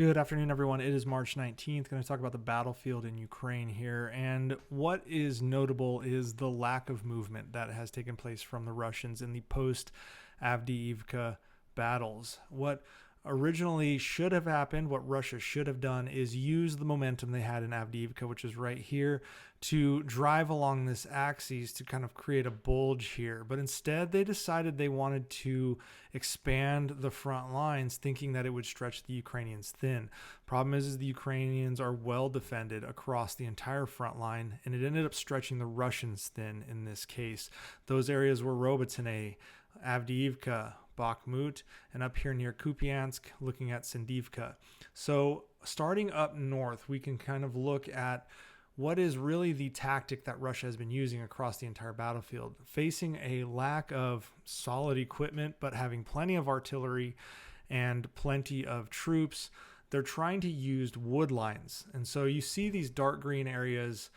Good afternoon, everyone. It is March 19th. Going to talk about the battlefield in Ukraine here. And what is notable is the lack of movement that has taken place from the Russians in the post-Avdiivka battles. What originally should have happened, what Russia should have done, is use the momentum they had in Avdiivka, which is right here, to drive along this axis to kind of create a bulge here. But instead, they decided they wanted to expand the front lines, thinking that it would stretch the Ukrainians thin. Problem is the Ukrainians are well defended across the entire front line, and it ended up stretching the Russians thin in this case. Those areas were Robotyne, Avdiivka, Bakhmut, and up here near Kupiansk, looking at Stagnation. So starting up north, we can kind of look at what is really the tactic that Russia has been using across the entire battlefield. Facing a lack of solid equipment, but having plenty of artillery and plenty of troops, they're trying to use wood lines. And so you see these dark green areas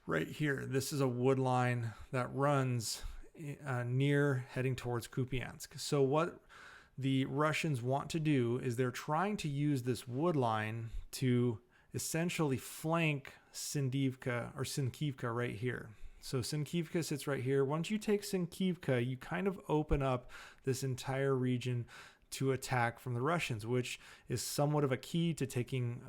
right here. This is a wood line that runs near heading towards Kupiansk. So what the Russians want to do is they're trying to use this wood line to essentially flank Sinkivka right here. So Sinkivka sits right here. Once you take Sinkivka, you kind of open up this entire region to attack from the Russians, which is somewhat of a key to taking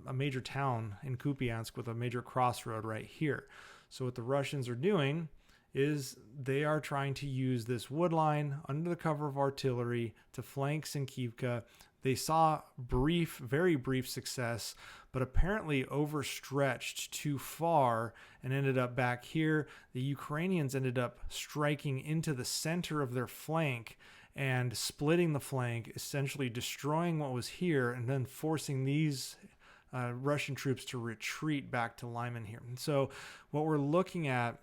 a major town in Kupiansk with a major crossroad right here. So what the Russians are doing is they are trying to use this wood line under the cover of artillery to flank Sinkivka. They saw very brief success, but apparently overstretched too far and ended up back here. The Ukrainians ended up striking into the center of their flank and splitting the flank, essentially destroying what was here and then forcing these Russian troops to retreat back to Lyman here. And so what we're looking at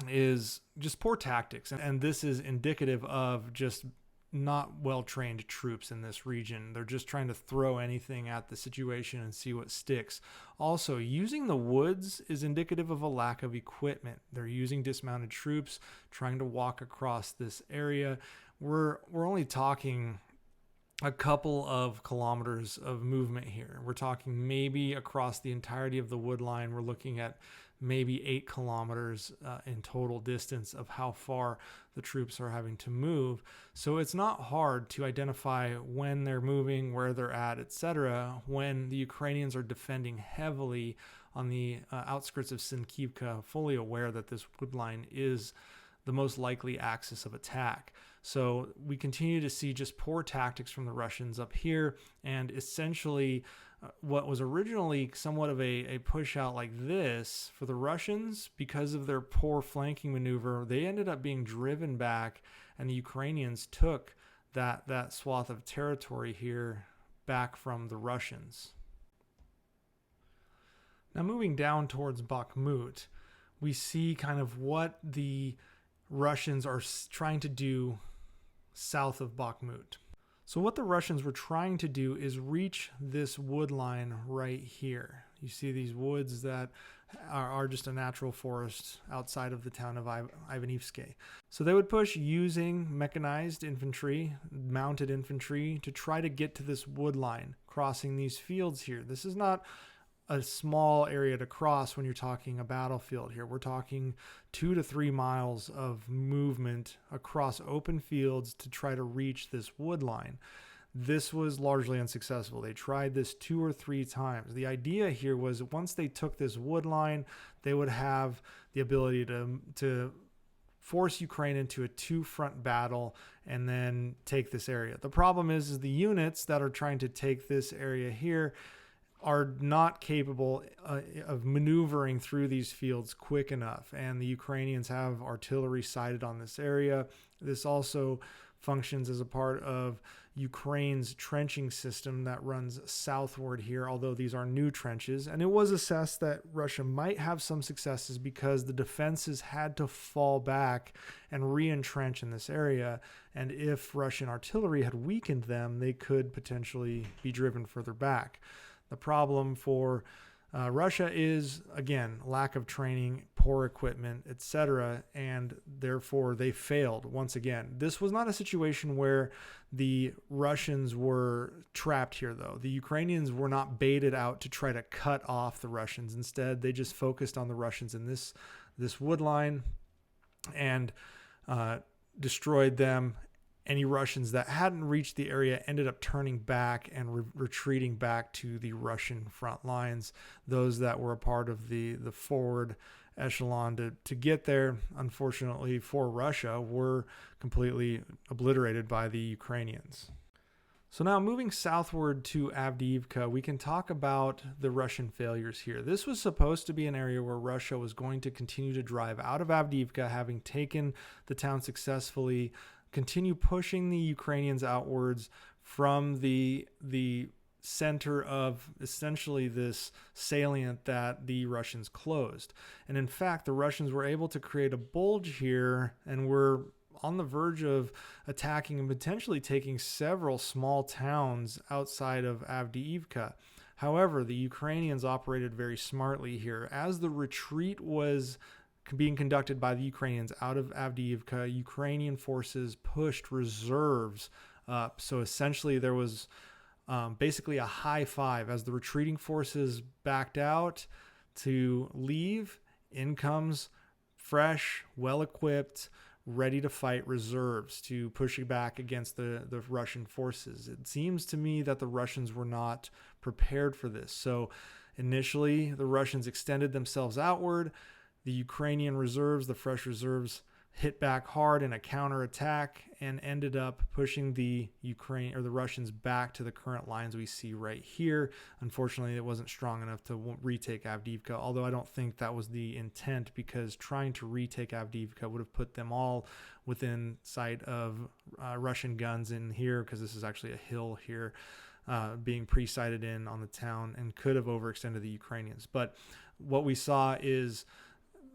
is just poor tactics, and this is indicative of just not well-trained troops in this region. They're just trying to throw anything at the situation and see what sticks. Also, using the woods is indicative of a lack of equipment. They're using dismounted troops trying to walk across this area. We're only talking a couple of kilometers of movement here. We're talking maybe across the entirety of the wood line. We're looking at maybe 8 kilometers in total distance of how far the troops are having to move. So it's not hard to identify when they're moving, where they're at, etc., when the Ukrainians are defending heavily on the outskirts of Sinkivka, fully aware that this wood line is the most likely axis of attack. So we continue to see just poor tactics from the Russians up here, and essentially what was originally somewhat of a push out like this for the Russians, because of their poor flanking maneuver, they ended up being driven back, and the Ukrainians took that swath of territory here back from the Russians. Now moving down towards Bakhmut, we see kind of what the Russians are trying to do south of Bakhmut. So what the Russians were trying to do is reach this wood line right here. You see these woods that are just a natural forest outside of the town of Ivanivske. So they would push using mechanized infantry, mounted infantry, to try to get to this wood line, crossing these fields here. This is not a small area to cross when you're talking a battlefield here. We're talking 2 to 3 miles of movement across open fields to try to reach this wood line. This was largely unsuccessful. They tried this 2 or 3 times. The idea here was once they took this wood line, they would have the ability to force Ukraine into a 2-front battle and then take this area. The problem is the units that are trying to take this area here are not capable of maneuvering through these fields quick enough, and the Ukrainians have artillery sighted on this area. This also functions as a part of Ukraine's trenching system that runs southward here, although these are new trenches. And it was assessed that Russia might have some successes because the defenses had to fall back and re-entrench in this area. And if Russian artillery had weakened them, they could potentially be driven further back. The problem for Russia is, again, lack of training, poor equipment, etc., and therefore they failed once again. This was not a situation where the Russians were trapped here, though. The Ukrainians were not baited out to try to cut off the Russians. Instead, they just focused on the Russians in this wood line and destroyed them. Any Russians that hadn't reached the area ended up turning back and retreating back to the Russian front lines. Those that were a part of the forward echelon to get there, unfortunately for Russia, were completely obliterated by the Ukrainians. So now moving southward to Avdiivka, we can talk about the Russian failures here. This was supposed to be an area where Russia was going to continue to drive out of Avdiivka, having taken the town successfully, continue pushing the Ukrainians outwards from the center of essentially this salient that the Russians closed. And in fact, the Russians were able to create a bulge here and were on the verge of attacking and potentially taking several small towns outside of Avdiivka. However, the Ukrainians operated very smartly here. As the retreat was being conducted by the Ukrainians out of Avdiivka, Ukrainian forces pushed reserves up. So essentially there was basically a high five as the retreating forces backed out to leave. In comes fresh, well-equipped, ready to fight reserves to push back against the Russian forces. It seems to me that the Russians were not prepared for this. So initially the Russians extended themselves outward. The Ukrainian reserves, the fresh reserves, hit back hard in a counterattack and ended up pushing the Russians back to the current lines we see right here. Unfortunately, it wasn't strong enough to retake Avdiivka, although I don't think that was the intent, because trying to retake Avdiivka would have put them all within sight of Russian guns in here, because this is actually a hill here, being pre-sighted in on the town, and could have overextended the Ukrainians. But what we saw is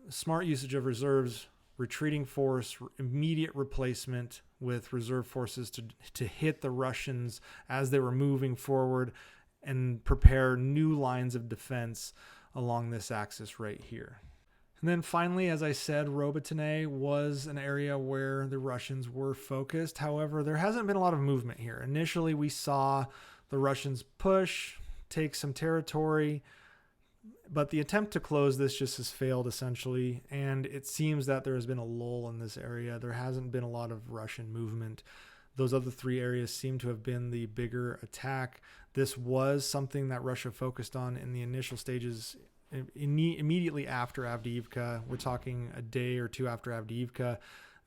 smart usage of reserves, retreating force, immediate replacement with reserve forces to hit the Russians as they were moving forward and prepare new lines of defense along this axis right here. And then finally, as I said, Robotyne was an area where the Russians were focused. However, there hasn't been a lot of movement here. Initially, we saw the Russians push, take some territory, but the attempt to close this just has failed essentially, and it seems that there has been a lull in this area. There hasn't been a lot of Russian movement. Those other three areas seem to have been the bigger attack. This was something that Russia focused on in the initial stages immediately after Avdiivka. We're talking a day or two after Avdiivka.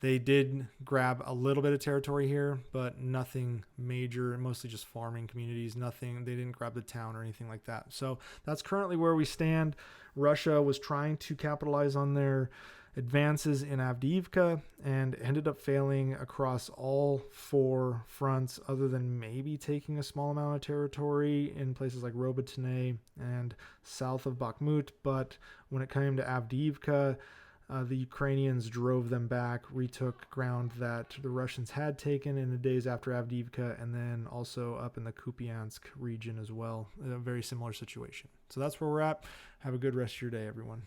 They did grab a little bit of territory here, but nothing major, mostly just farming communities, nothing. They didn't grab the town or anything like that. So that's currently where we stand. Russia was trying to capitalize on their advances in Avdiivka and ended up failing across all four fronts, other than maybe taking a small amount of territory in places like Robotyne and south of Bakhmut. But when it came to Avdiivka, the Ukrainians drove them back, retook ground that the Russians had taken in the days after Avdiivka, and then also up in the Kupiansk region as well. A very similar situation. So that's where we're at. Have a good rest of your day, everyone.